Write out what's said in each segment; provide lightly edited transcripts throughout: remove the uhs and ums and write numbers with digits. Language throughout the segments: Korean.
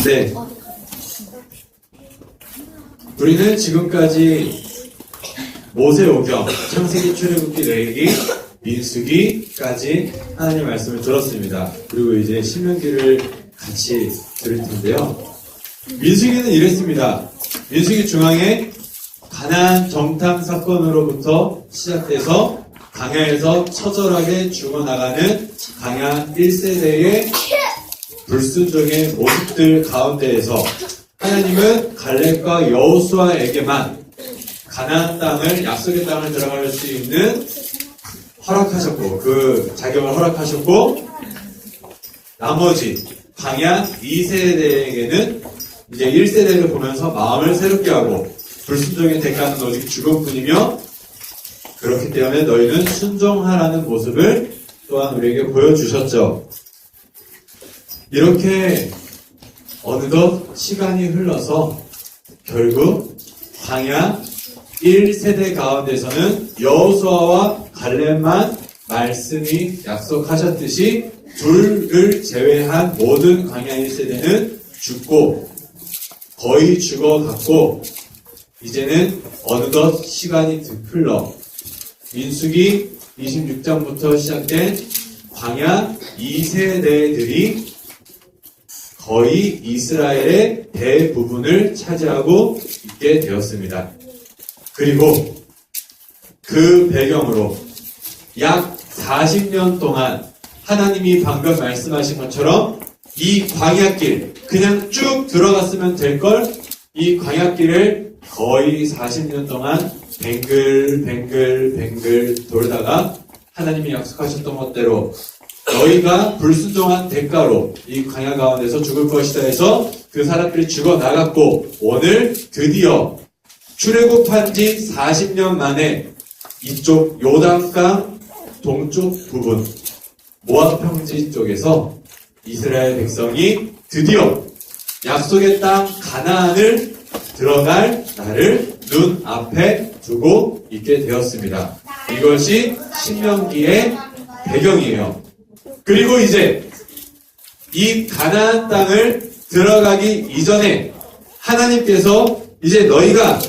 네. 우리는 지금까지 모세오경, 창세기, 출애굽기, 레위기, 민수기까지 하나님의 말씀을 들었습니다. 그리고 이제 신명기를 같이 들을 텐데요. 민수기는 이랬습니다. 민수기 중앙에 가나안 정탐 사건으로부터 시작돼서 광야에서 처절하게 죽어나가는 광야 1세대의 불순종의 모습들 가운데에서 하나님은 갈렙과 여호수아에게만 가나안 땅을, 약속의 땅을 들어갈 수 있는 허락하셨고, 그 자격을 허락하셨고, 나머지 광야 2세대에게는 이제 1세대를 보면서 마음을 새롭게 하고, 불순종의 대가는 오직 죽음뿐이며, 그렇기 때문에 너희는 순종하라는 모습을 또한 우리에게 보여주셨죠. 이렇게 어느덧 시간이 흘러서 결국 광야 1세대 가운데서는 여호수아와 갈렙만 말씀이 약속하셨듯이 둘을 제외한 모든 광야 1세대는 죽고 거의 죽어갔고, 이제는 어느덧 시간이 흘러 민수기 26장부터 시작된 광야 2세대들이 거의 이스라엘의 대부분을 차지하고 있게 되었습니다. 그리고 그 배경으로 약 40년 동안 하나님이 방금 말씀하신 것처럼 이 광야길, 그냥 쭉 들어갔으면 될 걸, 이 광야길을 거의 40년 동안 뱅글 돌다가 하나님이 약속하셨던 것대로 너희가 불순종한 대가로 이 광야 가운데서 죽을 것이다 해서 그 사람들이 죽어나갔고, 오늘 드디어 출애굽한 지 40년 만에 이쪽 요단강 동쪽 부분 모압 평지 쪽에서 이스라엘 백성이 드디어 약속의 땅 가나안을 들어갈 날을 눈앞에 두고 있게 되었습니다. 이것이 신명기의 배경이에요. 그리고 이제 이 가나안 땅을 들어가기 이전에 하나님께서 이제 너희가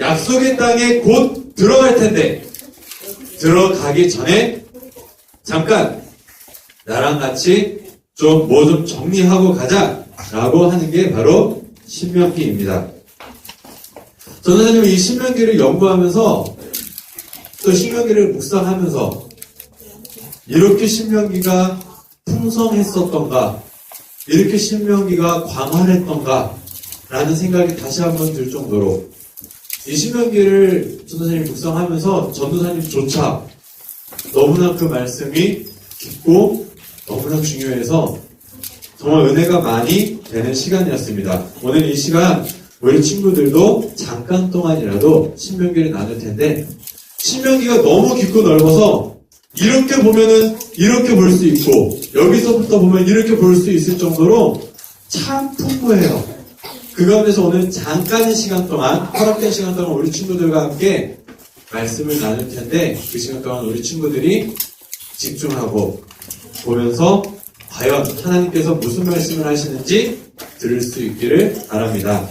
약속의 땅에 곧 들어갈 텐데, 들어가기 전에 잠깐 나랑 같이 좀 뭐 좀 정리하고 가자 라고 하는 게 바로 신명기입니다. 저는 사실 이 신명기를 연구하면서 또 신명기를 묵상하면서 이렇게 신명기가 풍성했었던가, 이렇게 신명기가 광활했던가 라는 생각이 다시 한번 들 정도로, 이 신명기를 전도사님 묵상하면서 전도사님조차 너무나 그 말씀이 깊고 너무나 중요해서 정말 은혜가 많이 되는 시간이었습니다. 오늘 이 시간 우리 친구들도 잠깐 동안이라도 신명기를 나눌 텐데, 신명기가 너무 깊고 넓어서 이렇게 보면은 이렇게 볼 수 있고, 여기서부터 보면 이렇게 볼 수 있을 정도로 참 풍부해요. 그 가운데서 오늘 잠깐의 시간 동안, 허락된 시간 동안 우리 친구들과 함께 말씀을 나눌 텐데, 그 시간 동안 우리 친구들이 집중하고 보면서 과연 하나님께서 무슨 말씀을 하시는지 들을 수 있기를 바랍니다.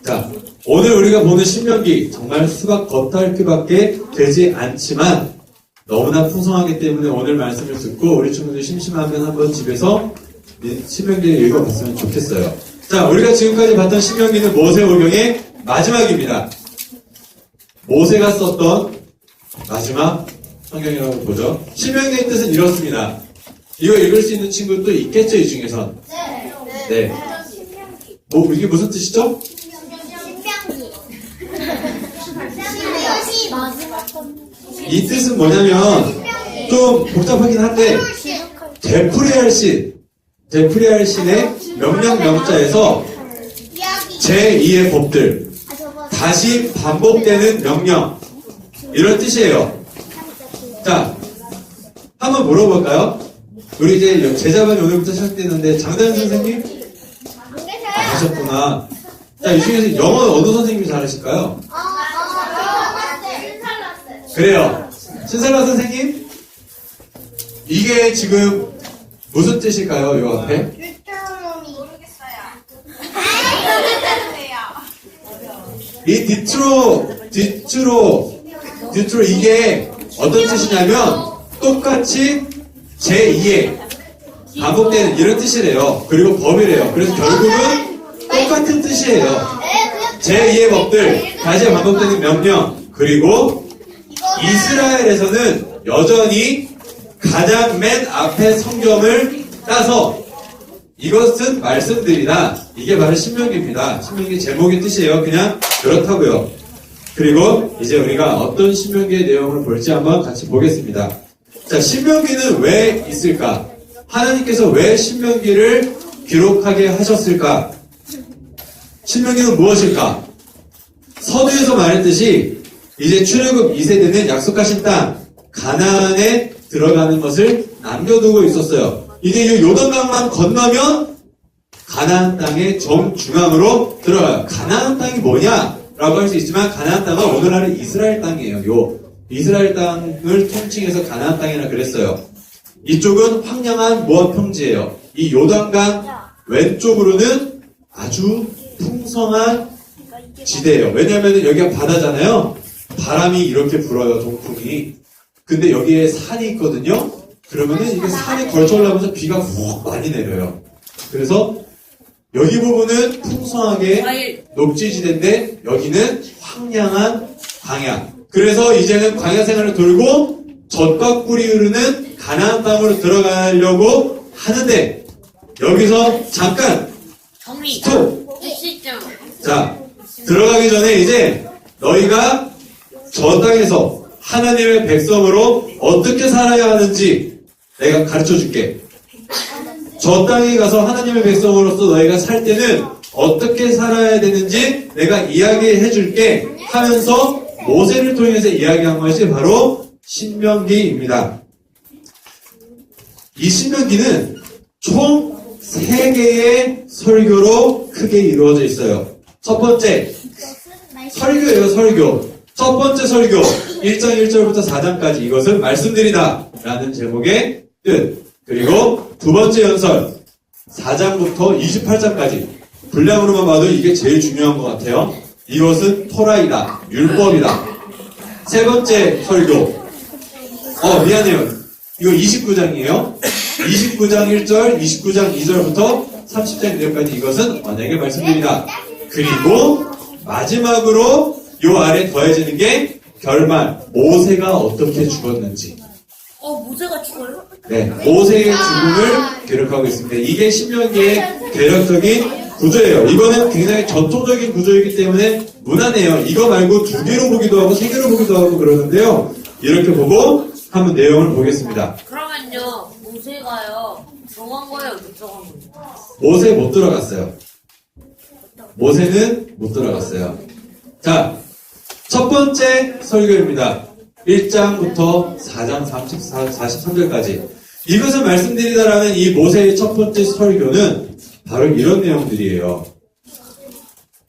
자, 오늘 우리가 보는 신명기 정말 수박 겉핥기밖에 되지 않지만 너무나 풍성하기 때문에 오늘 말씀을 듣고 우리 친구들 심심하면 한번 집에서 신명기를 읽어봤으면 좋겠어요. 자, 우리가 지금까지 봤던 신명기는 모세오경의 마지막입니다. 모세가 썼던 마지막 성경이라고 보죠. 신명기의 뜻은 이렇습니다. 이거 읽을 수 있는 친구도 있겠죠, 이 중에선? 네. 이게 무슨 뜻이죠? 이 뜻은 뭐냐면 좀 복잡하긴 한데, 되풀이할 신의 명령자에서 제2의 법들, 다시 반복되는 명령, 이런 뜻이에요. 자, 한번 물어볼까요? 우리 이제 제자반이 오늘부터 시작되는데, 장다현 선생님? 하셨구나. 자, 이 중에서 영어 어느 선생님이 잘하실까요? 그래요. 신설라 선생님? 이게 지금 무슨 뜻일까요, 요 앞에? 이 디트로 이게 어떤 뜻이냐면 똑같이 제2의 반복되는 이런 뜻이래요. 그리고 법이래요. 그래서 결국은 똑같은 뜻이에요. 제2의 법들, 다시 반복되는 명령, 그리고 이스라엘에서는 여전히 가장 맨 앞에 성경을 따서 이것은 말씀들이다. 이게 바로 신명기입니다. 신명기 제목의 뜻이에요. 그냥 그렇다고요. 그리고 이제 우리가 어떤 신명기의 내용을 볼지 한번 같이 보겠습니다. 자, 신명기는 왜 있을까? 하나님께서 왜 신명기를 기록하게 하셨을까? 신명기는 무엇일까? 서두에서 말했듯이 이제 출애굽 2세대는 약속하신 땅 가나안에 들어가는 것을 남겨두고 있었어요. 이제 이 요단강만 건너면 가나안 땅의 정중앙으로 들어가요. 가나안 땅이 뭐냐라고 할 수 있지만 가나안 땅은 오늘날의 이스라엘 땅이에요. 요 이스라엘 땅을 통칭해서 가나안 땅이라 그랬어요. 이쪽은 황량한 모압 평지예요. 이 요단강 왼쪽으로는 아주 풍성한 지대예요. 왜냐하면 여기가 바다잖아요. 바람이 이렇게 불어요. 동풍이. 근데 여기에 산이 있거든요. 그러면은 이게 산에 걸쳐 올라오면서 비가 훅 많이 내려요. 그래서 여기 부분은 풍성하게 녹지지대인데 여기는 황량한 광야. 그래서 이제는 광야 생활을 돌고 젖과 꿀이 흐르는 가나안 땅으로 들어가려고 하는데 여기서 잠깐 스톱. 자, 들어가기 전에 이제 너희가 저 땅에서 하나님의 백성으로 어떻게 살아야 하는지 내가 가르쳐 줄게. 저 땅에 가서 하나님의 백성으로서 너희가 살 때는 어떻게 살아야 되는지 내가 이야기해 줄게 하면서 모세를 통해서 이야기한 것이 바로 신명기입니다. 이 신명기는 총 3개의 설교로 크게 이루어져 있어요. 첫 번째, 설교예요, 설교. 첫 번째 설교, 1장 1절부터 4장까지 이것은 말씀드리다 라는 제목의 뜻. 그리고 두 번째 연설, 4장부터 28장까지. 분량으로만 봐도 이게 제일 중요한 것 같아요. 이것은 토라이다, 율법이다. 세 번째 설교, 미안해요. 이거 29장이에요. 29장 1절, 29장 2절부터 30장 2절까지 이것은 언약의 말씀드리다. 그리고 마지막으로 요 아래 더해지는 게 결말, 모세가 어떻게 죽었는지. 모세가 죽어요? 네, 모세의 죽음을 기록하고 있습니다. 이게 신명기의 대략적인 구조예요. 이거는 굉장히 전통적인 구조이기 때문에 무난해요. 이거 말고 2개로 보기도 하고 3개로 보기도 하고 그러는데요. 이렇게 보고 한번 내용을 보겠습니다. 그러면요, 모세가요, 정한 거예요, 못 정한 거예요? 모세 못 들어갔어요. 모세는 못 들어갔어요. 자, 첫 번째 설교입니다. 1장부터 4장 43절까지. 이것을 말씀드리다라는 이 모세의 첫 번째 설교는 바로 이런 내용들이에요.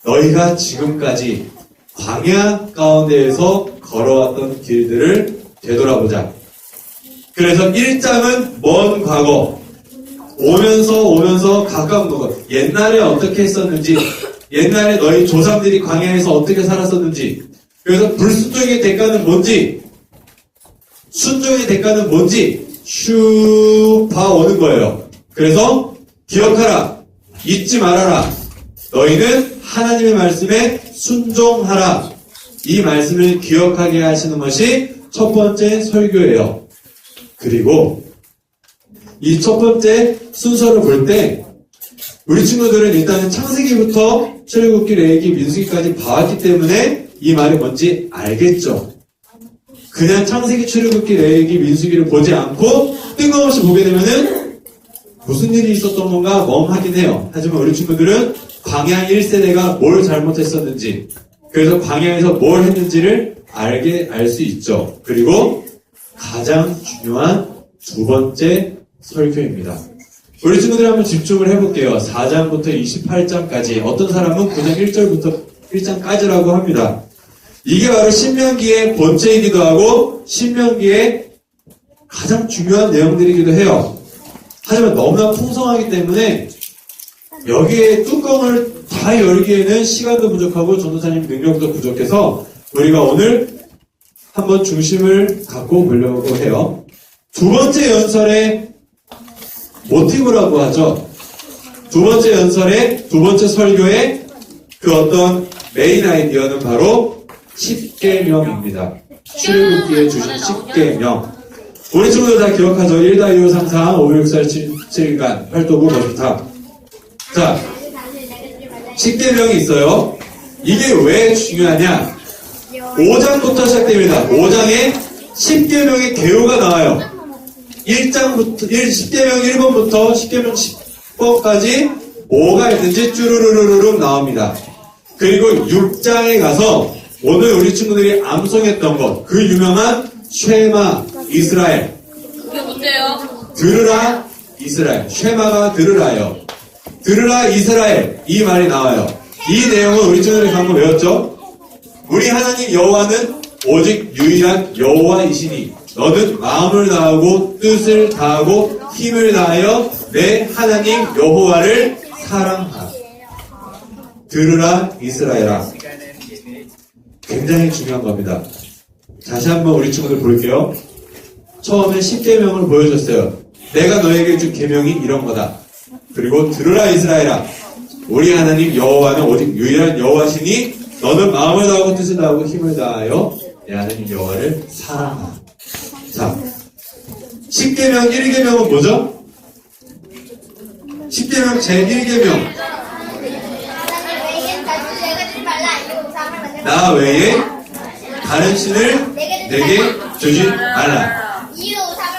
너희가 지금까지 광야 가운데에서 걸어왔던 길들을 되돌아보자. 그래서 1장은 먼 과거, 오면서 가까운 것, 옛날에 어떻게 했었는지, 옛날에 너희 조상들이 광야에서 어떻게 살았었는지, 그래서 불순종의 대가는 뭔지, 순종의 대가는 뭔지 슉 봐오는 거예요. 그래서 기억하라, 잊지 말아라, 너희는 하나님의 말씀에 순종하라. 이 말씀을 기억하게 하시는 것이 첫 번째 설교예요. 그리고 이 첫 번째 순서를 볼 때 우리 친구들은 일단은 창세기부터 출애굽기, 레위기, 민수기까지 봐왔기 때문에 이 말이 뭔지 알겠죠. 그냥 창세기, 출애굽기, 레위기, 민수기를 보지 않고 뜬금없이 보게 되면은 무슨 일이 있었던 건가 멍하긴 해요. 하지만 우리 친구들은 광야 1세대가 뭘 잘못했었는지, 그래서 광야에서 뭘 했는지를 알 수 있죠. 그리고 가장 중요한 두 번째 설교입니다. 우리 친구들 한번 집중을 해볼게요. 4장부터 28장까지. 어떤 사람은 그냥 1절부터 1장까지라고 합니다. 이게 바로 신명기의 본체이기도 하고 신명기의 가장 중요한 내용들이기도 해요. 하지만 너무나 풍성하기 때문에 여기에 뚜껑을 다 열기에는 시간도 부족하고 전도사님 능력도 부족해서 우리가 오늘 한번 중심을 갖고 보려고 해요. 두 번째 연설의 모티브라고 하죠. 두 번째 연설의 두 번째 설교의 그 어떤 메인 아이디어는 바로 10계명입니다. 출애굽기에 주신 10계명. 우리 친구들 다 기억하죠? 1다 2호 3 4 5 6 4 7간 8도구 거주탑. 자, 10계명이 있어요. 이게 왜 중요하냐? 5장부터 시작됩니다. 5장에 10계명의 개요가 나와요. 10계명 1번부터 10계명 10번까지 뭐가 있는지 쭈루루루루 나옵니다. 그리고 6장에 가서 오늘 우리 친구들이 암송했던 것, 그 유명한 쉐마 이스라엘. 그게 뭔데요? 들으라 이스라엘. 쉐마가 들으라요. 들으라 이스라엘. 이 말이 나와요. 이 내용은 우리 친구들이 방금 외웠죠? 우리 하나님 여호와는 오직 유일한 여호와이시니 너는 마음을 다하고 뜻을 다하고 힘을 다하여 내 하나님 여호와를 사랑하라. 들으라 이스라엘아. 굉장히 중요한 겁니다. 다시 한번 우리 친구들 볼게요. 처음에 10계명을 보여줬어요. 내가 너에게 준 계명이 이런 거다. 그리고 들으라 이스라엘아. 우리 하나님 여호와는 오직 유일한 여호와시니 너는 마음을 다하고 뜻을 다하고 힘을 다하여 내 하나님 여호와를 사랑하라. 자, 10계명 1계명은 뭐죠? 10계명 제1계명. 나 외에 다른 신을 내게 주지 말라.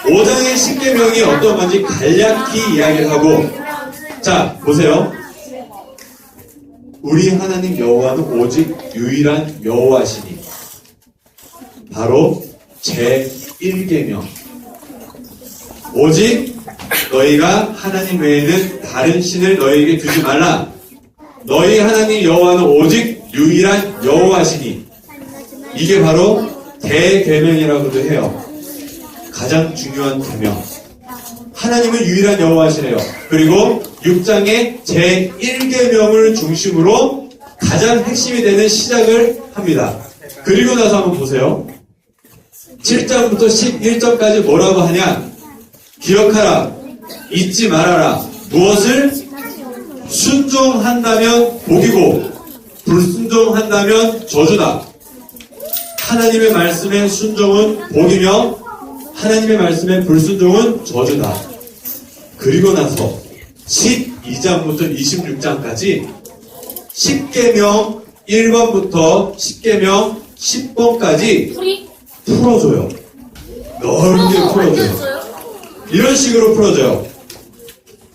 5장의 10계명이 어떤 건지 간략히 이야기를 하고, 자, 보세요. 우리 하나님 여호와는 오직 유일한 여호와시니 바로 제1계명. 오직 너희가 하나님 외에는 다른 신을 너희에게 두지 말라. 너희 하나님 여호와는 오직 유일한 여호와시니. 이게 바로 대계명이라고도 해요. 가장 중요한 계명. 하나님은 유일한 여호와시래요. 그리고 6장의 제1계명을 중심으로 가장 핵심이 되는 시작을 합니다. 그리고 나서 한번 보세요. 7장부터 11절까지 뭐라고 하냐? 기억하라. 잊지 말아라. 무엇을? 순종한다면 복이고 불순종한다면 저주다. 하나님의 말씀에 순종은 복이며 하나님의 말씀에 불순종은 저주다. 그리고 나서 12장부터 26장까지 10계명 1번부터 10계명 10번까지 풀어줘요. 넓게 풀어줘요. 이런 식으로 풀어줘요.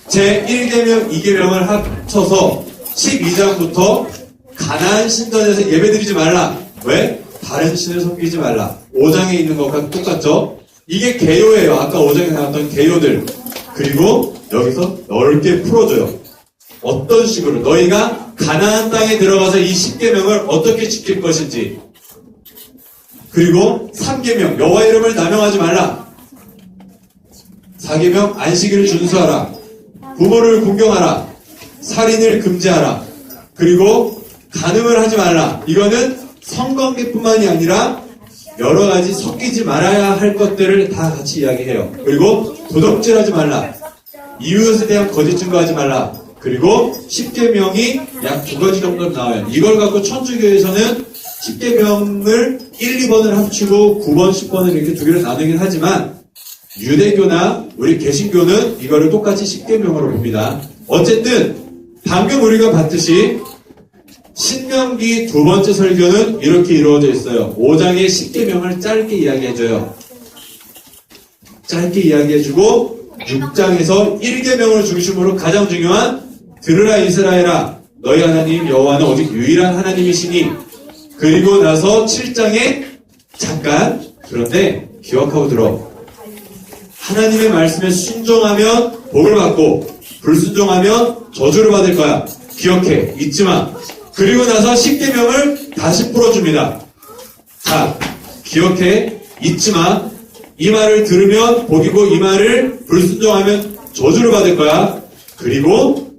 제1계명, 2계명을 합쳐서 12장부터 가나안 신전에서 예배드리지 말라. 왜? 다른 신을 섬기지 말라. 5장에 있는 것과 똑같죠? 이게 개요예요. 아까 5장에 나왔던 개요들. 그리고 여기서 넓게 풀어줘요. 어떤 식으로 너희가 가나안 땅에 들어가서 이 10계명을 어떻게 지킬 것인지. 그리고 3계명 여호와 이름을 남용하지 말라. 4계명 안식일을 준수하라. 부모를 공경하라. 살인을 금지하라. 그리고 간음을 하지 말라. 이거는 성관계뿐만이 아니라 여러 가지 섞이지 말아야 할 것들을 다 같이 이야기해요. 그리고 도덕질하지 말라. 이웃에 대한 거짓 증거하지 말라. 그리고 10계명이 약 2가지 정도 나와요. 이걸 갖고 천주교에서는 10계명을 1, 2번을 합치고 9번, 10번을 이렇게 두 개를 나누긴 하지만 유대교나 우리 개신교는 이거를 똑같이 10계명으로 봅니다. 어쨌든 방금 우리가 봤듯이 신명기 두 번째 설교는 이렇게 이루어져 있어요. 5장의 10계명을 짧게 이야기해줘요. 짧게 이야기해주고 6장에서 1계명을 중심으로 가장 중요한 들으라 이스라엘아 너희 하나님 여호와는 오직 유일한 하나님이시니. 그리고 나서 7장에 잠깐 그런데 기억하고 들어. 하나님의 말씀에 순종하면 복을 받고 불순종하면 저주를 받을 거야. 기억해. 잊지 마. 그리고 나서 10계명을 다시 풀어줍니다. 자, 기억해. 잊지 마. 이 말을 들으면 복이고 이 말을 불순종하면 저주를 받을 거야. 그리고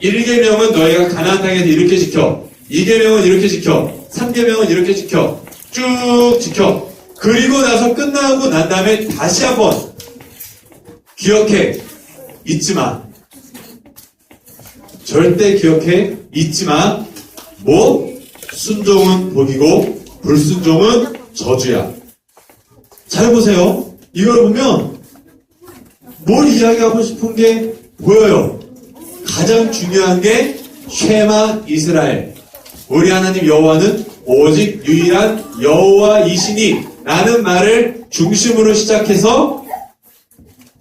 1계명은 너희가 가나안 땅에서 이렇게 지켜. 2계명은 이렇게 지켜. 3계명은 이렇게 지켜. 쭉 지켜. 그리고 나서 끝나고 난 다음에 다시 한번 기억해. 잊지 마. 절대 기억해. 잊지 마. 뭐? 순종은 복이고 불순종은 저주야. 잘 보세요. 이걸 보면 뭘 이야기하고 싶은 게 보여요. 가장 중요한 게 쉐마 이스라엘. 우리 하나님 여호와는 오직 유일한 여호와이시니 라는 말을 중심으로 시작해서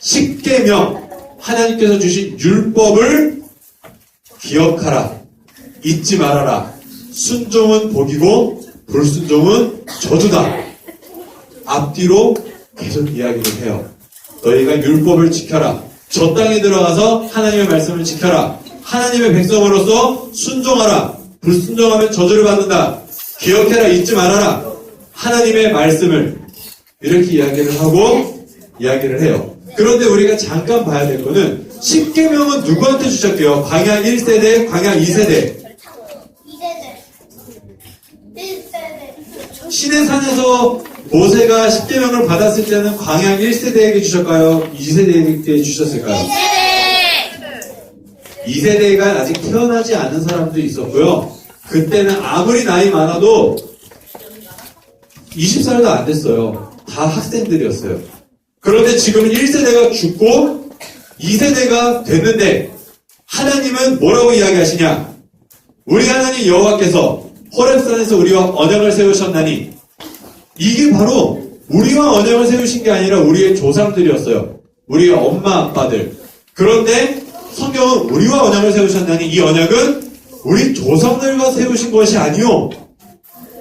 10계명 하나님께서 주신 율법을 기억하라. 잊지 말아라. 순종은 복이고 불순종은 저주다. 앞뒤로 계속 이야기를 해요. 너희가 율법을 지켜라. 저 땅에 들어가서 하나님의 말씀을 지켜라. 하나님의 백성으로서 순종하라. 불순종하면 저주를 받는다. 기억해라. 잊지 말아라. 하나님의 말씀을 이렇게 이야기를 하고 이야기를 해요. 그런데 우리가 잠깐 봐야 될 거는 10계명은 누구한테 주셨게요? 광야 1세대, 광야 2세대. 1세대. 신의 산에서 모세가 10계명을 받았을 때는 광야 1세대에게 주셨을까요? 2세대에게 주셨을까요? 2세대가 아직 태어나지 않은 사람도 있었고요. 그때는 아무리 나이 많아도 20살도 안 됐어요. 다 학생들이었어요. 그런데 지금 1세대가 죽고 2세대가 됐는데 하나님은 뭐라고 이야기하시냐? 우리 하나님 여호와께서 호렙산에서 우리와 언약을 세우셨나니 이게 바로 우리와 언약을 세우신 게 아니라 우리의 조상들이었어요. 우리의 엄마 아빠들. 그런데 성경은 우리와 언약을 세우셨나니 이 언약은 우리 조상들과 세우신 것이 아니요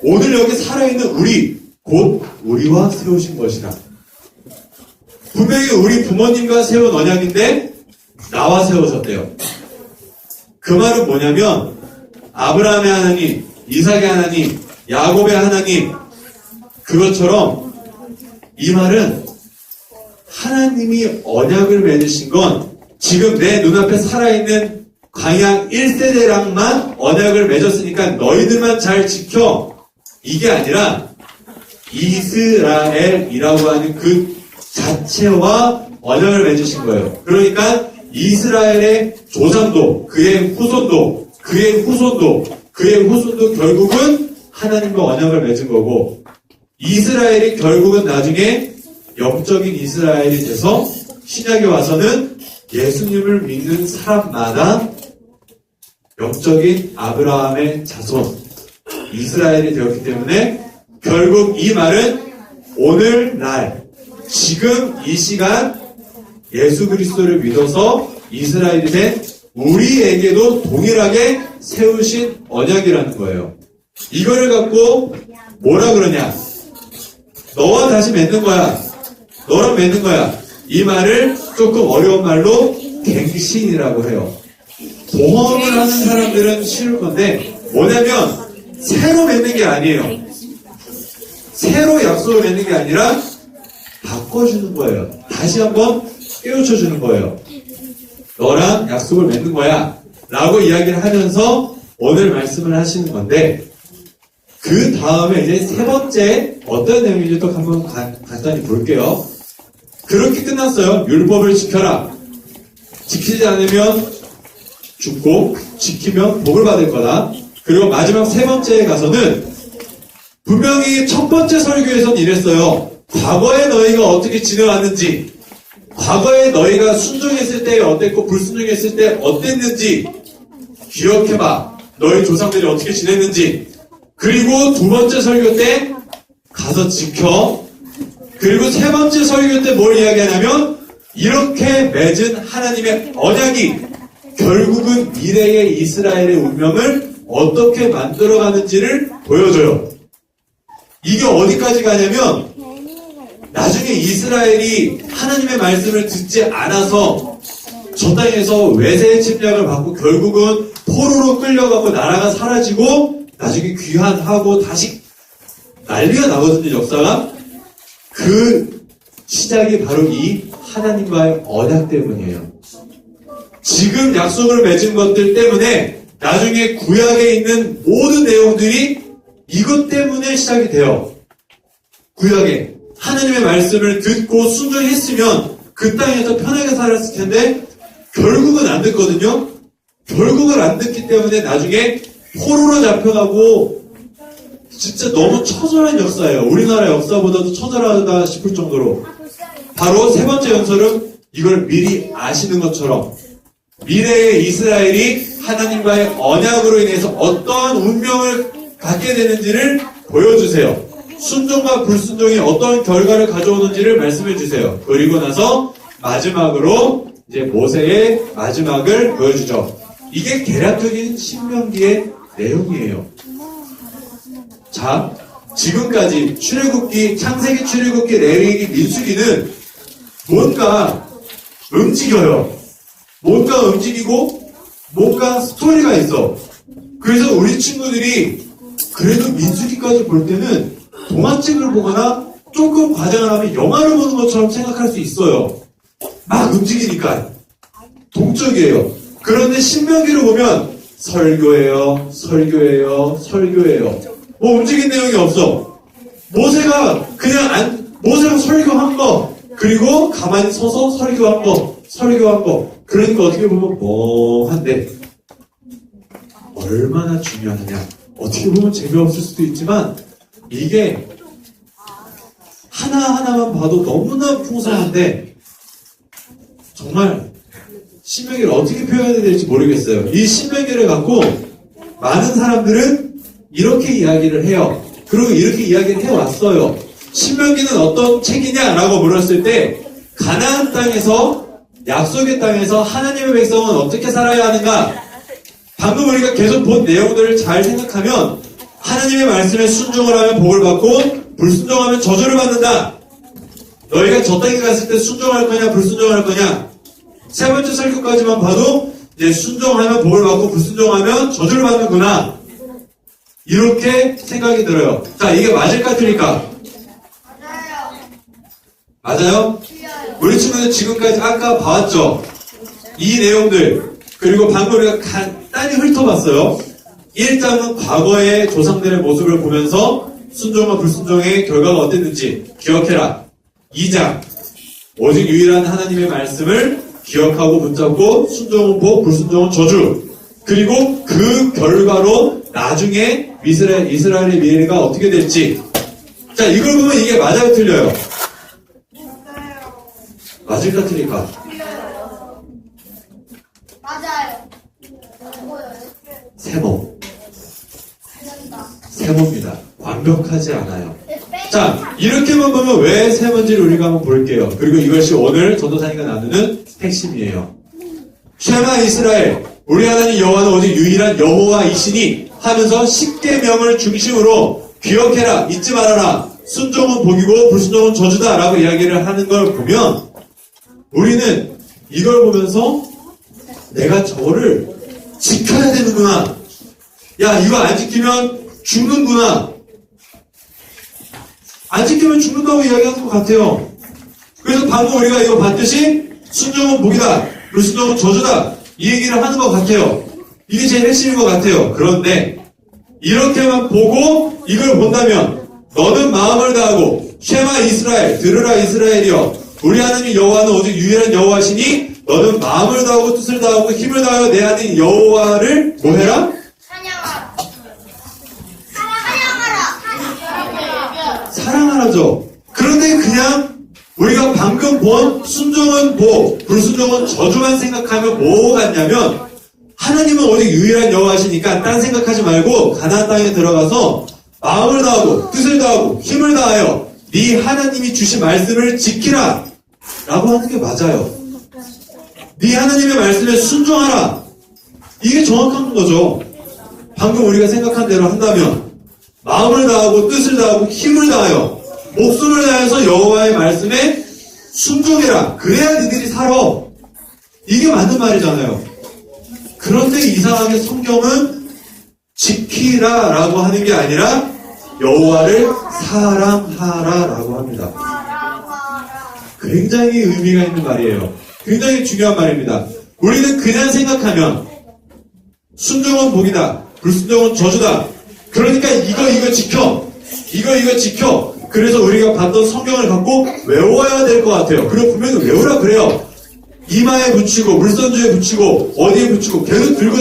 오늘 여기 살아있는 우리 곧 우리와 세우신 것이라. 분명히 우리 부모님과 세운 언약인데 나와 세우셨대요. 그 말은 뭐냐면 아브라함의 하나님, 이삭의 하나님, 야곱의 하나님 그것처럼 이 말은 하나님이 언약을 맺으신 건 지금 내 눈앞에 살아있는 광야 1세대랑만 언약을 맺었으니까 너희들만 잘 지켜 이게 아니라 이스라엘이라고 하는 그 자체와 언약을 맺으신 거예요. 그러니까 이스라엘의 조상도 그의 후손도 그의 후손도 그의 후손도 결국은 하나님과 언약을 맺은 거고 이스라엘이 결국은 나중에 영적인 이스라엘이 돼서 신약에 와서는 예수님을 믿는 사람마다 영적인 아브라함의 자손 이스라엘이 되었기 때문에 결국 이 말은 오늘날 지금 이 시간 예수 그리스도를 믿어서 이스라엘이 된 우리에게도 동일하게 세우신 언약이라는 거예요. 이거를 갖고 뭐라 그러냐? 너와 다시 맺는 거야. 너랑 맺는 거야. 이 말을 조금 어려운 말로 갱신이라고 해요. 동업을 하는 사람들은 쉬울 건데 뭐냐면 새로 맺는 게 아니에요. 새로 약속을 맺는 게 아니라 바꿔주는 거예요. 다시 한번 깨우쳐주는 거예요. 너랑 약속을 맺는 거야. 라고 이야기를 하면서 오늘 말씀을 하시는 건데 그 다음에 이제 세 번째 어떤 내용인지 또 한번 간단히 볼게요. 그렇게 끝났어요. 율법을 지켜라. 지키지 않으면 죽고 지키면 복을 받을 거다. 그리고 마지막 세 번째에 가서는 분명히 첫 번째 설교에서는 이랬어요. 과거에 너희가 어떻게 지내왔는지 과거에 너희가 순종했을 때 어땠고 불순종했을 때 어땠는지 기억해봐. 너희 조상들이 어떻게 지냈는지. 그리고 두 번째 설교 때 가서 지켜. 그리고 세 번째 설교 때 뭘 이야기하냐면 이렇게 맺은 하나님의 언약이 결국은 미래의 이스라엘의 운명을 어떻게 만들어가는지를 보여줘요. 이게 어디까지 가냐면 나중에 이스라엘이 하나님의 말씀을 듣지 않아서 저 땅에서 외세의 침략을 받고 결국은 포로로 끌려가고 나라가 사라지고 나중에 귀환하고 다시 난리가 나거든요. 역사가. 그 시작이 바로 이 하나님과의 언약 때문이에요. 지금 약속을 맺은 것들 때문에 나중에 구약에 있는 모든 내용들이 이것 때문에 시작이 돼요. 구약에 하나님의 말씀을 듣고 순종했으면 그 땅에서 편하게 살았을 텐데 결국은 안 듣거든요. 결국은 안 듣기 때문에 나중에 포로로 잡혀가고 진짜 너무 처절한 역사예요. 우리나라 역사보다도 처절하다 싶을 정도로. 바로 세 번째 연설은 이걸 미리 아시는 것처럼 미래의 이스라엘이 하나님과의 언약으로 인해서 어떠한 운명을 갖게 되는지를 보여주세요. 순종과 불순종이 어떤 결과를 가져오는지를 말씀해 주세요. 그리고 나서 마지막으로 이제 모세의 마지막을 보여주죠. 이게 개략적인 신명기의 내용이에요. 자, 지금까지 출애굽기, 창세기, 출애굽기, 레위기, 민수기는 뭔가 움직여요. 뭔가 움직이고 뭔가 스토리가 있어. 그래서 우리 친구들이 그래도 민수기까지 볼 때는 동화책을 보거나 조금 과장을 하면 영화를 보는 것처럼 생각할 수 있어요. 막 움직이니까 동적이에요. 그런데 신명기를 보면 설교예요, 설교예요, 설교예요. 뭐 움직인 내용이 없어. 모세가 모세가 설교한 거, 그리고 가만히 서서 설교한 거, 설교한 거. 그러니까 어떻게 보면 멍한데 얼마나 중요하냐. 어떻게 보면 재미없을 수도 있지만 이게 하나하나만 봐도 너무나 풍성한데 정말 신명기를 어떻게 표현해야 될지 모르겠어요. 이 신명기를 갖고 많은 사람들은 이렇게 이야기를 해요. 그리고 이렇게 이야기를 해왔어요. 신명기는 어떤 책이냐라고 물었을 때 가나안 땅에서 약속의 땅에서 하나님의 백성은 어떻게 살아야 하는가? 방금 우리가 계속 본 내용들을 잘 생각하면 하나님의 말씀에 순종을 하면 복을 받고 불순종하면 저주를 받는다. 너희가 저 땅에 갔을 때 순종할 거냐 불순종할 거냐? 세 번째 설교까지만 봐도 이제 순종하면 복을 받고 불순종하면 저주를 받는구나. 이렇게 생각이 들어요. 자, 이게 맞을까 틀릴까? 맞아요? 우리 친구들 지금까지 아까 봐왔죠? 이 내용들, 그리고 방금 우리가 간단히 훑어봤어요. 1장은 과거의 조상들의 모습을 보면서 순종과 불순종의 결과가 어땠는지 기억해라. 2장, 오직 유일한 하나님의 말씀을 기억하고 붙잡고 순종은 복, 불순종은 저주. 그리고 그 결과로 나중에 이스라엘의 미래가 어떻게 될지. 자, 이걸 보면 이게 맞아요, 틀려요? 맞을까, 틀릴까? 맞아요. 세모. 세모입니다. 완벽하지 않아요. 자, 이렇게만 보면 왜 세모인지를 우리가 한번 볼게요. 그리고 이것이 오늘 전도사님과 나누는 핵심이에요. 쉐마 이스라엘, 우리 하나님 여호와는 오직 유일한 여호와이시니 하면서 10계명을 중심으로 기억해라, 잊지 말아라, 순종은 복이고 불순종은 저주다 라고 이야기를 하는 걸 보면 우리는 이걸 보면서 내가 저거를 지켜야 되는구나. 야, 이거 안 지키면 죽는구나. 안 지키면 죽는다고 이야기하는 것 같아요. 그래서 방금 우리가 이거 봤듯이 순종은 복이다, 불순종은 저주다 이 얘기를 하는 것 같아요. 이게 제일 핵심인 것 같아요. 그런데 이렇게만 보고 이걸 본다면 너는 마음을 다하고 쉐마 이스라엘, 들으라 이스라엘이여, 우리 하나님 여호와는 오직 유일한 여호와시니 너는 마음을 다하고 뜻을 다하고 힘을 다하여 내 하나님 여호와를 뭐해라? 사랑하라죠. 그런데 그냥 우리가 방금 본 순종은 복, 불순종은 저주만 생각하면 뭐 같냐면 하나님은 오직 유일한 여호와시니까 딴 생각하지 말고 가나안 땅에 들어가서 마음을 다하고 뜻을 다하고 힘을 다하여 네 하나님이 주신 말씀을 지키라 라고 하는 게 맞아요. 네 하나님의 말씀에 순종하라. 이게 정확한 거죠. 방금 우리가 생각한 대로 한다면 마음을 다하고 뜻을 다하고 힘을 다하여 목숨을 다해서 여호와의 말씀에 순종해라. 그래야 니들이 살아. 이게 맞는 말이잖아요. 그런데 이상하게 성경은 지키라 라고 하는 게 아니라 여호와를 사랑하라 라고 합니다. 굉장히 의미가 있는 말이에요. 굉장히 중요한 말입니다. 우리는 그냥 생각하면 순종은 복이다, 불순종은 저주다. 그러니까 이거 지켜. 이거 지켜. 그래서 우리가 봤던 성경을 갖고 외워야 될 것 같아요. 그리고 분명히 외우라 그래요. 이마에 붙이고 물선주에 붙이고 어디에 붙이고 계속 들고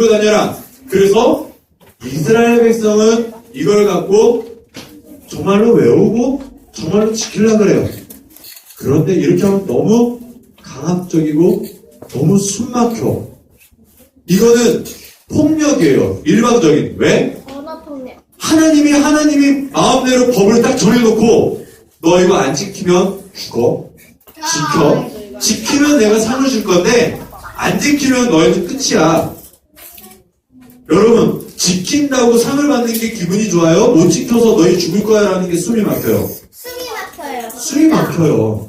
다녀라. 그래서 이스라엘 백성은 이걸 갖고 정말로 외우고 정말로 지키려고 그래요. 그런데 이렇게 하면 너무 강압적이고 너무 숨막혀. 이거는 폭력이에요. 일방적인. 왜? 언어폭력. 하나님이 마음대로 법을 딱 정해놓고 너 이거 안 지키면 죽어. 지켜. 지키면 내가 상을 줄 건데 안 지키면 너희들 끝이야. 여러분, 지킨다고 상을 받는 게 기분이 좋아요? 못 지켜서 너희 죽을 거야 라는 게 숨이 막혀요. 숨이 막혀요.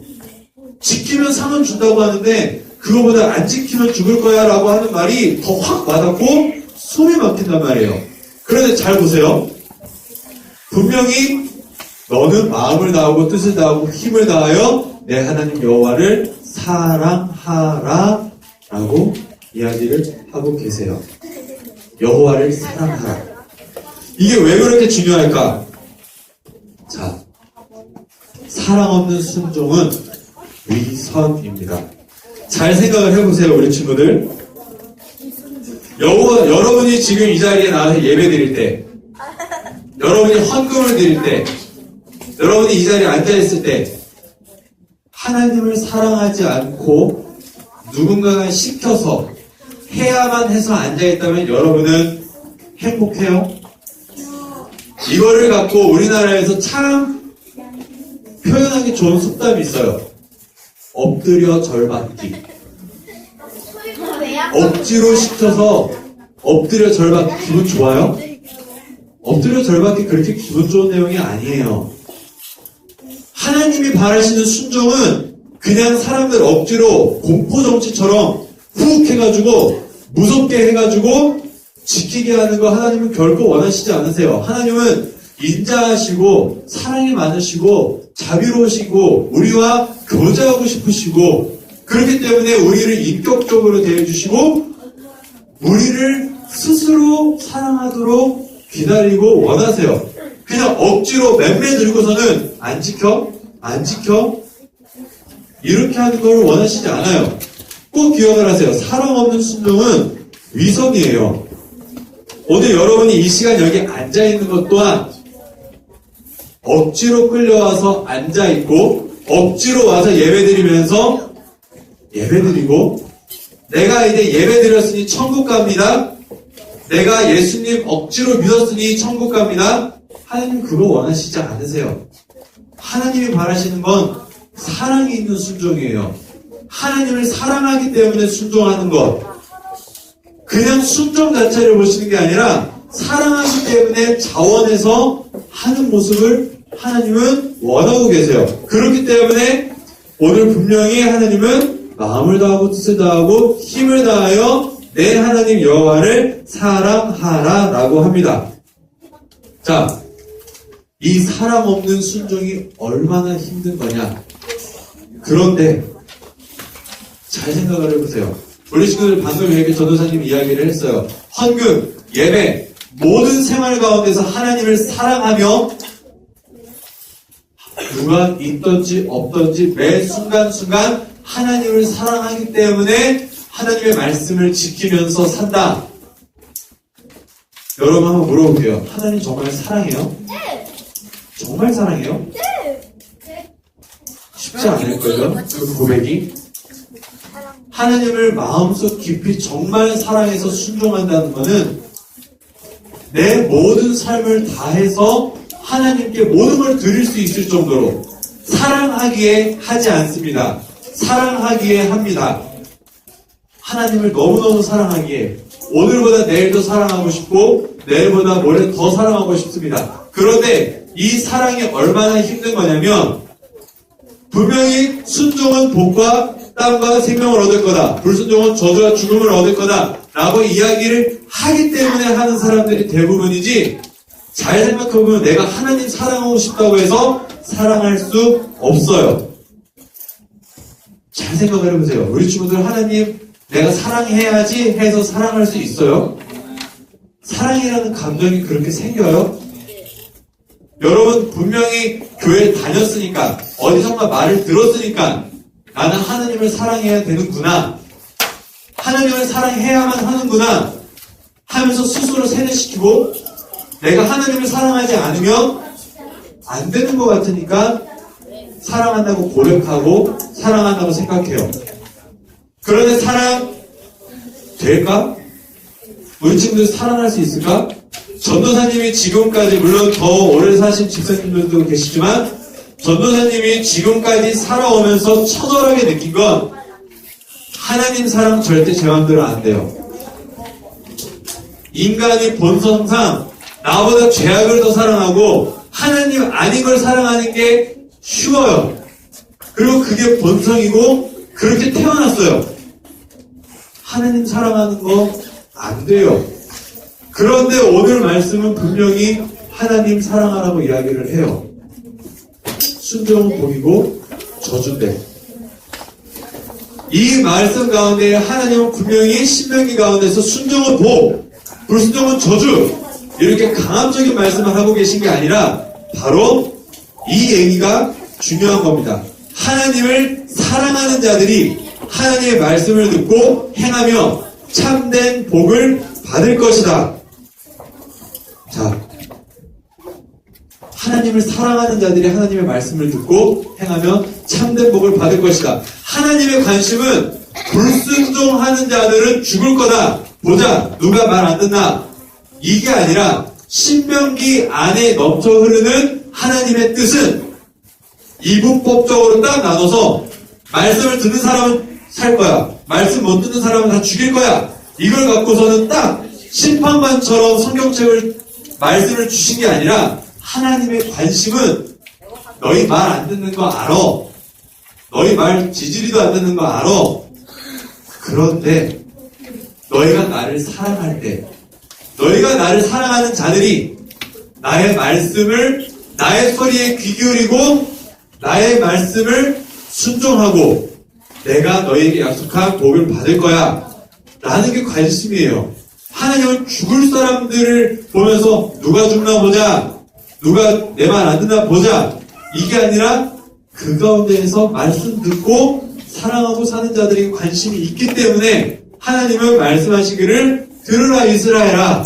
지키면 상은 준다고 하는데 그거보다 안 지키면 죽을 거야 라고 하는 말이 더 확 와닿고 숨이 막힌단 말이에요. 그런데 잘 보세요. 분명히 너는 마음을 다하고 뜻을 다하고 힘을 다하여 내 하나님 여호와를 사랑하라 라고 이야기를 하고 계세요. 여호와를 사랑하라. 이게 왜 그렇게 중요할까? 자, 사랑 없는 순종은 위선입니다. 잘 생각을 해보세요, 우리 친구들. 여러분이 지금 이 자리에 나와서 예배 드릴 때, 여러분이 헌금을 드릴 때, 여러분이 이 자리에 앉아있을 때, 하나님을 사랑하지 않고 누군가가 시켜서 해야만 해서 앉아있다면 여러분은 행복해요? 이거를 갖고 우리나라에서 참 표현하기 좋은 속담이 있어요. 엎드려 절받기. 억지로 시켜서 엎드려 절받기 기분 좋아요? 엎드려 절받기 그렇게 기분 좋은 내용이 아니에요. 하나님이 바라시는 순종은 그냥 사람들 억지로 공포정치처럼 훅 해가지고 무섭게 해가지고 지키게 하는 거 하나님은 결코 원하시지 않으세요. 하나님은 인자하시고 사랑이 많으시고 자비로우시고 우리와 교제하고 싶으시고 그렇기 때문에 우리를 인격적으로 대해주시고 우리를 스스로 사랑하도록 기다리고 원하세요. 그냥 억지로 맴매 들고서는 안 지켜 이렇게 하는 걸 원하시지 않아요. 꼭 기억을 하세요. 사랑 없는 순종은 위선이에요. 오늘 여러분이 이 시간 여기 앉아있는 것 또한 억지로 끌려와서 앉아있고 억지로 와서 예배드리면서 예배드리고 내가 이제 예배드렸으니 천국 갑니다. 내가 예수님 억지로 믿었으니 천국 갑니다. 하나님 그거 원하시지 않으세요. 하나님이 바라시는 건 사랑이 있는 순종이에요. 하나님을 사랑하기 때문에 순종하는 것. 그냥 순종 자체를 보시는 게 아니라 사랑하기 때문에 자원해서 하는 모습을 하나님은 원하고 계세요. 그렇기 때문에 오늘 분명히 하나님은 마음을 다하고 뜻을 다하고 힘을 다하여 내 하나님 여호와를 사랑하라 라고 합니다. 자, 이 사랑 없는 순종이 얼마나 힘든 거냐. 그런데 잘 생각을 해보세요. 우리 친구들 방금 이렇게 전도사님 이야기를 했어요. 헌금, 예배, 모든 생활 가운데서 하나님을 사랑하며 누가 있든지 없든지 매 순간순간 하나님을 사랑하기 때문에 하나님의 말씀을 지키면서 산다. 여러분 한번 물어볼게요. 하나님 정말 사랑해요? 네. 정말 사랑해요? 네. 쉽지 않을걸요? 그 고백이? 하나님을 마음속 깊이 정말 사랑해서 순종한다는 것은 내 모든 삶을 다해서 하나님께 모든 걸 드릴 수 있을 정도로 사랑하기에 하지 않습니다. 사랑하기에 합니다. 하나님을 너무너무 사랑하기에 오늘보다 내일 더 사랑하고 싶고 내일보다 모레 더 사랑하고 싶습니다. 그런데 이 사랑이 얼마나 힘든 거냐면 분명히 순종은 복과 땀과 생명을 얻을 거다. 불순종은 저주와 죽음을 얻을 거다. 라고 이야기를 하기 때문에 하는 사람들이 대부분이지 잘 생각해보면 내가 하나님 사랑하고 싶다고 해서 사랑할 수 없어요. 잘 생각을 해보세요. 우리 친구들 하나님 내가 사랑해야지 해서 사랑할 수 있어요? 사랑이라는 감정이 그렇게 생겨요? 여러분 분명히 교회 다녔으니까 어디선가 말을 들었으니까 나는 하나님을 사랑해야 되는구나, 하나님을 사랑해야만 하는구나 하면서 스스로 세뇌시키고 내가 하나님을 사랑하지 않으면 안 되는 것 같으니까 사랑한다고 고백하고 사랑한다고 생각해요. 그런데 사랑 될까? 우리 친구들 사랑할 수 있을까? 전도사님이 지금까지, 물론 더 오래 사신 집사님들도 계시지만 전도사님이 지금까지 살아오면서 처절하게 느낀 건 하나님 사랑 절대 제 마음대로 안 돼요. 인간이 본성상 나보다 죄악을 더 사랑하고 하나님 아닌 걸 사랑하는 게 쉬워요. 그리고 그게 본성이고 그렇게 태어났어요. 하나님 사랑하는 거 안 돼요. 그런데 오늘 말씀은 분명히 하나님 사랑하라고 이야기를 해요. 순종은 복이고 저주인데, 이 말씀 가운데 하나님은 분명히 신명기 가운데서 순종은 복, 불순종은 저주, 이렇게 강압적인 말씀을 하고 계신 게 아니라 바로 이 얘기가 중요한 겁니다. 하나님을 사랑하는 자들이 하나님의 말씀을 듣고 행하며 참된 복을 받을 것이다. 자, 하나님을 사랑하는 자들이 하나님의 말씀을 듣고 행하며 참된 복을 받을 것이다. 하나님의 관심은 불순종하는 자들은 죽을 거다. 보자, 누가 말 안 듣나? 이게 아니라 신명기 안에 넘쳐 흐르는 하나님의 뜻은 이분법적으로 딱 나눠서 말씀을 듣는 사람은 살 거야, 말씀 못 듣는 사람은 다 죽일 거야, 이걸 갖고서는 딱 심판관처럼 성경책을 말씀을 주신 게 아니라 하나님의 관심은 너희 말 안 듣는 거 알아, 너희 말 지지리도 안 듣는 거 알아, 그런데 너희가 나를 사랑할 때, 너희가 나를 사랑하는 자들이 나의 말씀을, 나의 소리에 귀 기울이고 나의 말씀을 순종하고 내가 너희에게 약속한 복을 받을 거야 라는 게 관심이에요. 하나님은 죽을 사람들을 보면서 누가 죽나 보자, 누가 내 말 안 듣나 보자, 이게 아니라 그 가운데에서 말씀 듣고 사랑하고 사는 자들에게 관심이 있기 때문에 하나님은 말씀하시기를 들으라 이스라엘아,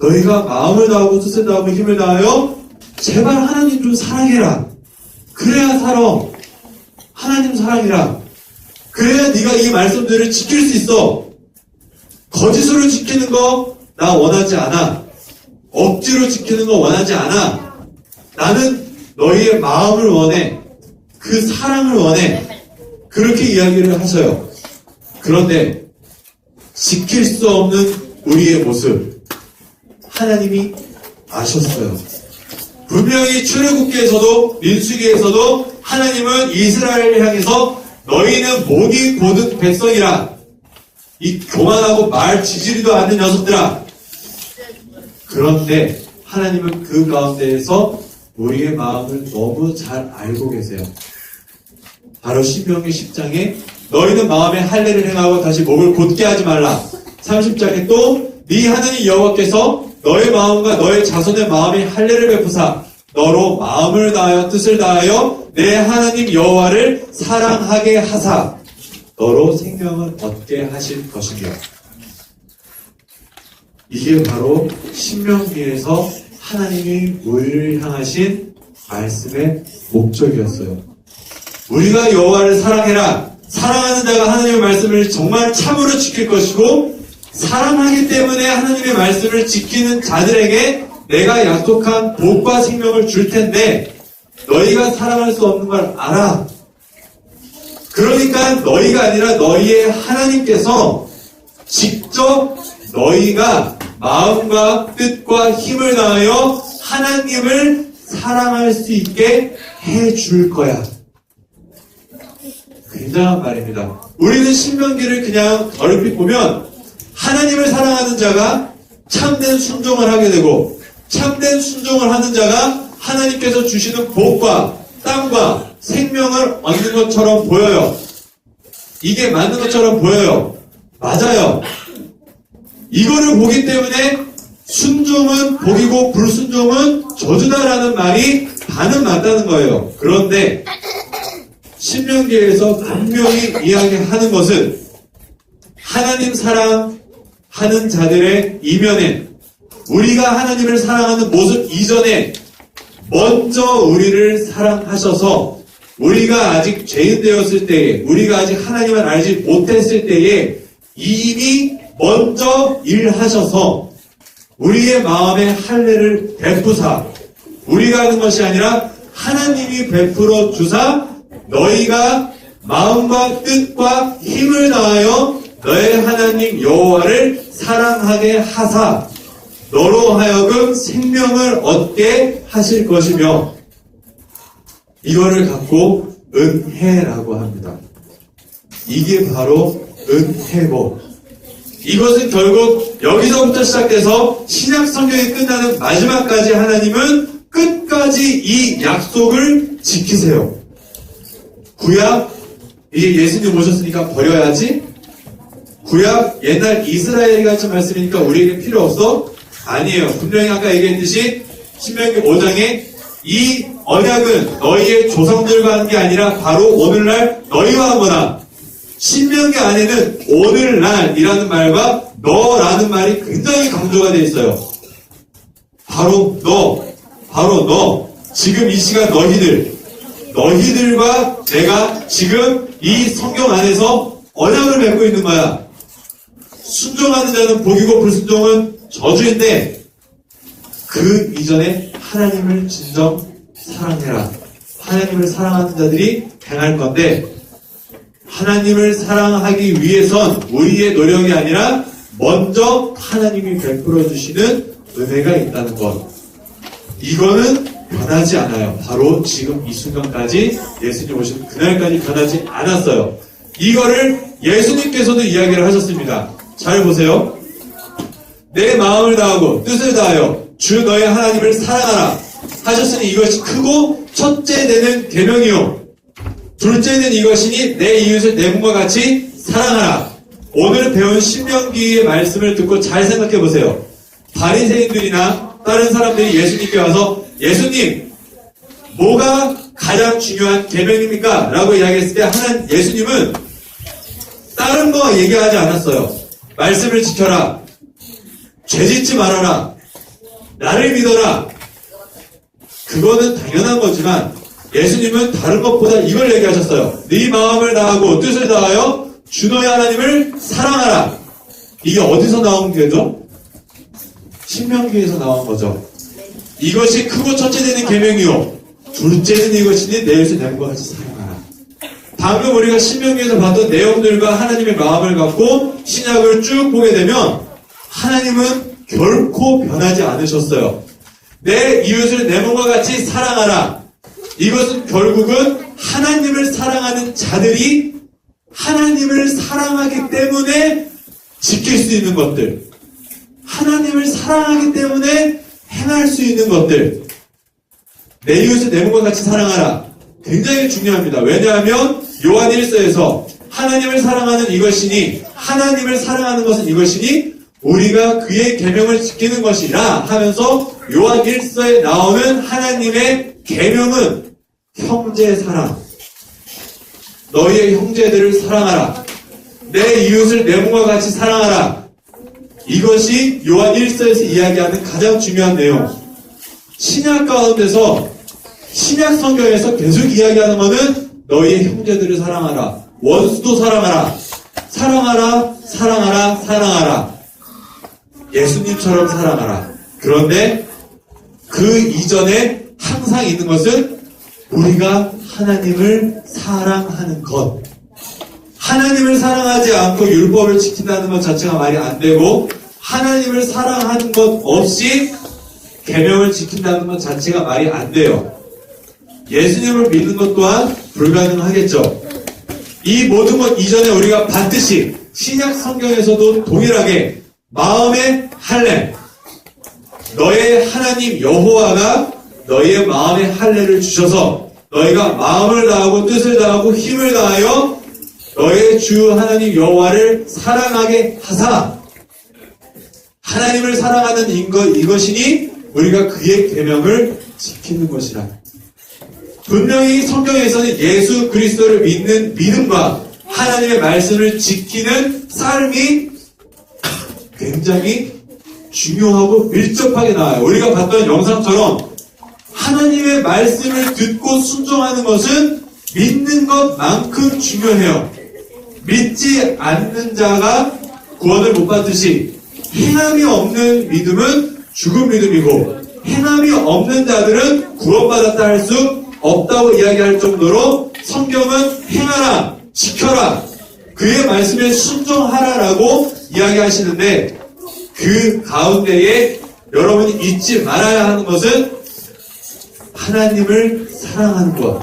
너희가 마음을 다하고 뜻을 다하고 힘을 다하여 제발 하나님 좀 사랑해라. 그래야 살아. 하나님 사랑이라. 그래야 네가 이 말씀들을 지킬 수 있어. 거짓으로 지키는 거 나 원하지 않아. 억지로 지키는 거 원하지 않아. 나는 너희의 마음을 원해. 그 사랑을 원해. 그렇게 이야기를 하셔요. 그런데 지킬 수 없는 우리의 모습 하나님이 아셨어요. 분명히 출애굽기에서도 민수기에서도 하나님은 이스라엘을 향해서 너희는 목이 곧은 백성이라, 이 교만하고 말 지지리도 않는 녀석들아. 그런데 하나님은 그 가운데에서 우리의 마음을 너무 잘 알고 계세요. 바로 신명기 10장에 너희는 마음에 할례를 행하고 다시 목을 곧게 하지 말라. 30장에 또 네 하나님 여호와께서 너의 마음과 너의 자손의 마음에 할례를 베푸사 너로 마음을 다하여 뜻을 다하여 내 하나님 여호와를 사랑하게 하사 너로 생명을 얻게 하실 것이며. 이게 바로 신명기에서 하나님이 우리를 향하신 말씀의 목적이었어요. 우리가 여호와를 사랑해라. 사랑하는 자가 하나님의 말씀을 정말 참으로 지킬 것이고, 사랑하기 때문에 하나님의 말씀을 지키는 자들에게 내가 약속한 복과 생명을 줄 텐데 너희가 사랑할 수 없는 걸 알아. 그러니까 너희가 아니라 너희의 하나님께서 직접 너희가 마음과 뜻과 힘을 다하여 하나님을 사랑할 수 있게 해줄 거야. 굉장한 말입니다. 우리는 신명기를 그냥 얼핏 보면 하나님을 사랑하는 자가 참된 순종을 하게 되고, 참된 순종을 하는 자가 하나님께서 주시는 복과 땅과 생명을 얻는 것처럼 보여요. 이게 맞는 것처럼 보여요. 맞아요. 이거를 보기 때문에 순종은 복이고 불순종은 저주다라는 말이 반은 맞다는 거예요. 그런데 신명기에서 분명히 이야기하는 것은 하나님 사랑하는 자들의 이면에 우리가 하나님을 사랑하는 모습 이전에 먼저 우리를 사랑하셔서 우리가 아직 죄인 되었을 때에 우리가 아직 하나님을 알지 못했을 때에 이미 먼저 일하셔서 우리의 마음에 할례를 베푸사 우리가 하는 것이 아니라 하나님이 베풀어 주사 너희가 마음과 뜻과 힘을 다하여 너의 하나님 여호와를 사랑하게 하사 너로 하여금 생명을 얻게 하실 것이며 이거를 갖고 은혜라고 합니다. 이게 바로 은혜고 이것은 결국 여기서부터 시작돼서 신약 성경이 끝나는 마지막까지 하나님은 끝까지 이 약속을 지키세요. 구약 이제 예수님 오셨으니까 버려야지. 구약 옛날 이스라엘이 같은 말씀이니까 우리에게 필요 없어? 아니에요. 분명히 아까 얘기했듯이 신명기 5장에 이 언약은 너희의 조상들과 한 게 아니라 바로 오늘날 너희와 하거나 신명기 안에는 오늘날이라는 말과 너라는 말이 굉장히 강조가 되어 있어요. 바로 너 지금 이 시간 너희들과 내가 지금 이 성경 안에서 언약을 맺고 있는 거야. 순종하는 자는 복이고 불순종은 저주인데 그 이전에 하나님을 진정 사랑해라. 하나님을 사랑하는 자들이 행할 건데 하나님을 사랑하기 위해선 우리의 노력이 아니라 먼저 하나님이 베풀어 주시는 은혜가 있다는 것. 이거는 변하지 않아요. 바로 지금 이 순간까지 예수님 오신 그날까지 변하지 않았어요. 이거를 예수님께서도 이야기를 하셨습니다. 잘 보세요. 내 마음을 다하고 뜻을 다하여 주 너의 하나님을 사랑하라 하셨으니 이것이 크고 첫째 되는 계명이요 둘째는 이것이니 내 이웃을 내 몸과 같이 사랑하라. 오늘 배운 신명기의 말씀을 듣고 잘 생각해 보세요. 바리새인들이나 다른 사람들이 예수님께 와서 예수님 뭐가 가장 중요한 계명입니까? 라고 이야기했을 때 예수님은 다른 거 얘기하지 않았어요. 말씀을 지켜라. 죄짓지 말아라. 나를 믿어라. 그거는 당연한 거지만 예수님은 다른 것보다 이걸 얘기하셨어요. 네 마음을 다하고 뜻을 다하여 주 너의 하나님을 사랑하라. 이게 어디서 나온 게죠? 신명기에서 나온 거죠. 이것이 크고 첫째 되는 계명이요 둘째는 이것이니 내 이웃을 내 몸과 같이 사랑하라. 방금 우리가 신명기에서 봤던 내용들과 하나님의 마음을 갖고 신약을 쭉 보게 되면 하나님은 결코 변하지 않으셨어요. 내 이웃을 내 몸과 같이 사랑하라. 이것은 결국은 하나님을 사랑하는 자들이 하나님을 사랑하기 때문에 지킬 수 있는 것들, 하나님을 사랑하기 때문에 행할 수 있는 것들, 내 이웃을 내 몸과 같이 사랑하라. 굉장히 중요합니다. 왜냐하면 요한 1서에서 하나님을 사랑하는 이것이니 하나님을 사랑하는 것은 이것이니 우리가 그의 계명을 지키는 것이라 하면서 요한 1서에 나오는 하나님의 계명은 형제 사랑, 너희의 형제들을 사랑하라, 내 이웃을 내 몸과 같이 사랑하라. 이것이 요한 1서에서 이야기하는 가장 중요한 내용. 신약 가운데서 신약 성경에서 계속 이야기하는 것은 너희의 형제들을 사랑하라, 원수도 사랑하라, 사랑하라, 사랑하라, 사랑하라. 예수님처럼 사랑하라. 그런데 그 이전에 항상 있는 것은 우리가 하나님을 사랑하는 것. 하나님을 사랑하지 않고 율법을 지킨다는 것 자체가 말이 안 되고 하나님을 사랑하는 것 없이 계명을 지킨다는 것 자체가 말이 안 돼요. 예수님을 믿는 것 또한 불가능하겠죠. 이 모든 것 이전에 우리가 반드시 신약 성경에서도 동일하게 마음의 할례, 너의 하나님 여호와가 너희의 마음의 할례를 주셔서 너희가 마음을 다하고 뜻을 다하고 힘을 다하여 너의 주 하나님 여호와를 사랑하게 하사. 하나님을 사랑하는 이것이니 우리가 그의 계명을 지키는 것이라. 분명히 성경에서는 예수 그리스도를 믿는 믿음과 하나님의 말씀을 지키는 삶이 굉장히 중요하고 밀접하게 나와요. 우리가 봤던 영상처럼 하나님의 말씀을 듣고 순종하는 것은 믿는 것만큼 중요해요. 믿지 않는 자가 구원을 못 받듯이 행함이 없는 믿음은 죽은 믿음이고 행함이 없는 자들은 구원받았다 할 수 없다고 이야기할 정도로 성경은 행하라, 지켜라, 그의 말씀에 순종하라라고 이야기하시는데 그 가운데에 여러분이 잊지 말아야 하는 것은 하나님을 사랑하는 것.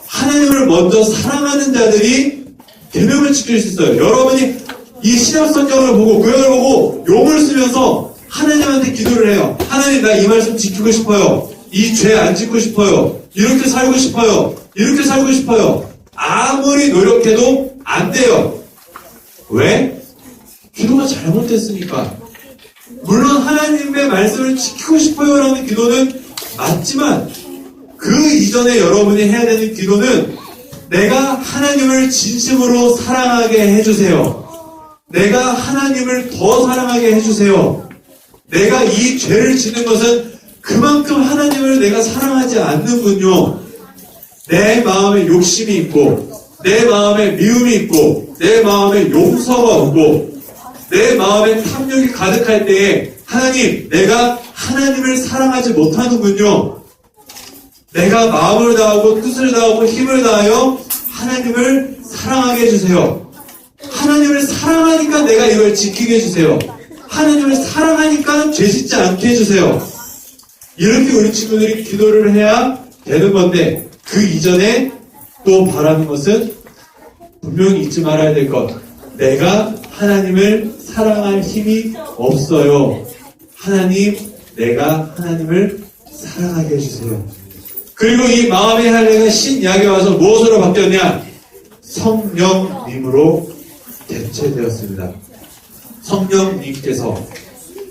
하나님을 먼저 사랑하는 자들이 계명을 지킬 수 있어요. 여러분이 이 신약 성경을 보고 구약을 보고 용을 쓰면서 하나님한테 기도를 해요. 하나님, 나 이 말씀 지키고 싶어요. 이 죄 안 짓고 싶어요. 이렇게 살고 싶어요. 이렇게 살고 싶어요. 아무리 노력해도 안 돼요. 왜? 기도가 잘못됐으니까. 물론 하나님의 말씀을 지키고 싶어요라는 기도는 맞지만 그 이전에 여러분이 해야 되는 기도는 내가 하나님을 진심으로 사랑하게 해주세요. 내가 하나님을 더 사랑하게 해주세요. 내가 이 죄를 짓는 것은 그만큼 하나님을 내가 사랑하지 않는군요. 내 마음에 욕심이 있고 내 마음에 미움이 있고 내 마음에 용서가 없고 내 마음에 탐욕이 가득할 때에 하나님, 내가 하나님을 사랑하지 못하는군요. 내가 마음을 다하고 뜻을 다하고 힘을 다하여 하나님을 사랑하게 해주세요. 하나님을 사랑하니까 내가 이걸 지키게 해주세요. 하나님을 사랑하니까 죄짓지 않게 해주세요. 이렇게 우리 친구들이 기도를 해야 되는 건데 그 이전에 또 바라는 것은 분명히 잊지 말아야 될 것. 내가 하나님을 사랑할 힘이 없어요. 하나님, 내가 하나님을 사랑하게 해주세요. 그리고 이 마음의 할례가 신약에 와서 무엇으로 바뀌었냐? 성령님으로 대체되었습니다. 성령님께서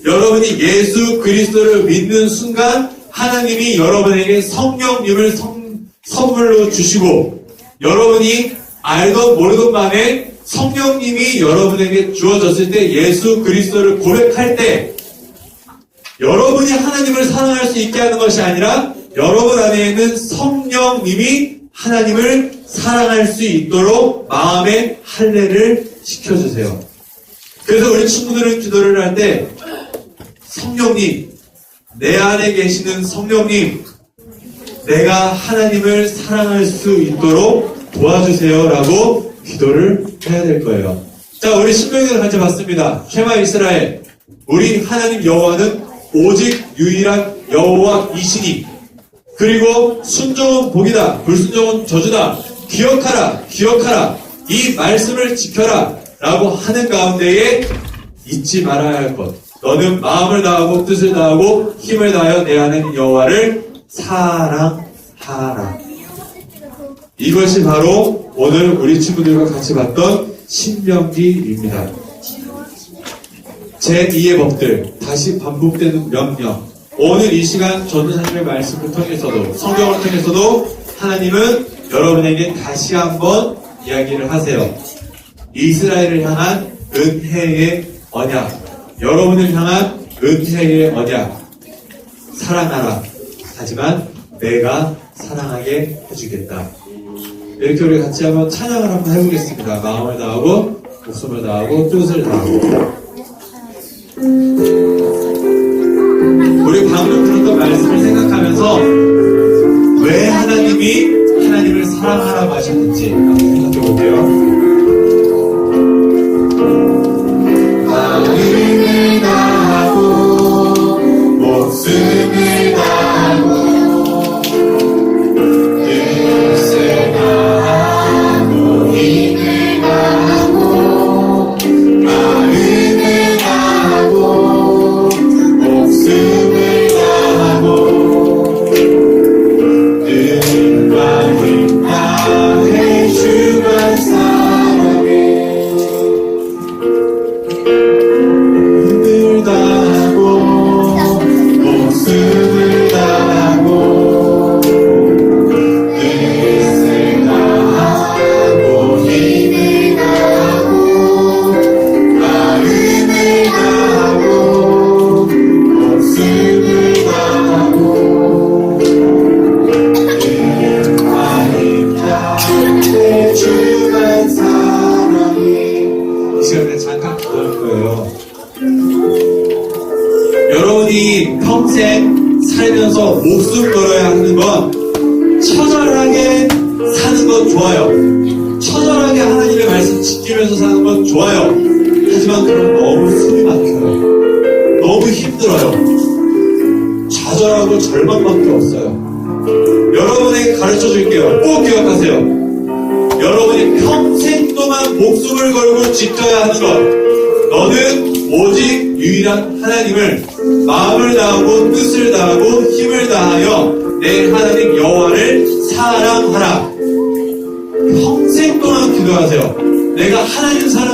여러분이 예수 그리스도를 믿는 순간 하나님이 여러분에게 성령님을 선물로 주시고 여러분이 알던 모르던 만에 성령님이 여러분에게 주어졌을 때 예수 그리스도를 고백할 때 여러분이 하나님을 사랑할 수 있게 하는 것이 아니라 여러분 안에 있는 성령님이 하나님을 사랑할 수 있도록 마음의 할례를 시켜주세요. 그래서 우리 친구들은 기도를 할 때 성령님, 내 안에 계시는 성령님, 내가 하나님을 사랑할 수 있도록 도와주세요 라고 기도를 해야 될 거예요. 자, 우리 신명기를 같이 봤습니다. 쉐마 이스라엘, 우리 하나님 여호와는 오직 유일한 여호와이시니 그리고 순종은 복이다, 불순종은 저주다. 기억하라, 기억하라, 이 말씀을 지켜라 라고 하는 가운데에 잊지 말아야 할 것. 너는 마음을 다하고 뜻을 다하고 힘을 다하여 내 하나님 여호와를 사랑하라. 이것이 바로 오늘 우리 친구들과 같이 봤던 신명기입니다. 제2의 법들, 다시 반복되는 명령. 오늘 이 시간 전도사님의 말씀을 통해서도 성경을 통해서도 하나님은 여러분에게 다시 한번 이야기를 하세요. 이스라엘을 향한 은혜의 언약, 여러분을 향한 은혜의 언약. 사랑하라. 하지만 내가 사랑하게 해주겠다. 이렇게 우리 같이 한번 찬양을 한번 해보겠습니다. 마음을 다하고 목숨을 다하고 뜻을 다하고. 우리 방금 들었던 말씀을 생각하면서 왜 하나님이 하나님을 사랑하라고 하셨는지 한번 생각해 볼게요. 마음을 다하고 목숨을 다하고 뜻을 다하고 힘을 다하고 마음을 다하고 여러분이 평생 살면서 목숨 걸어야 하는 건 처절하게 사는 건 좋아요. 처절하게 하나님의 말씀 지키면서 사는 건 좋아요. 하지만 그럼 너무 숨이 막혀요. 너무 힘들어요. 좌절하고 절망밖에 없어요. 여러분에게 가르쳐 줄게요. 꼭 기억하세요. 여러분이 평생 동안 목숨을 걸고 지켜야 하는 것, 너는 오직 유일한 하나님을 마음을 다하고 뜻을 다하고 힘을 다하여 내 하나님 여호와를 사랑하라. 평생 동안 기도하세요. 내가 하나님 사랑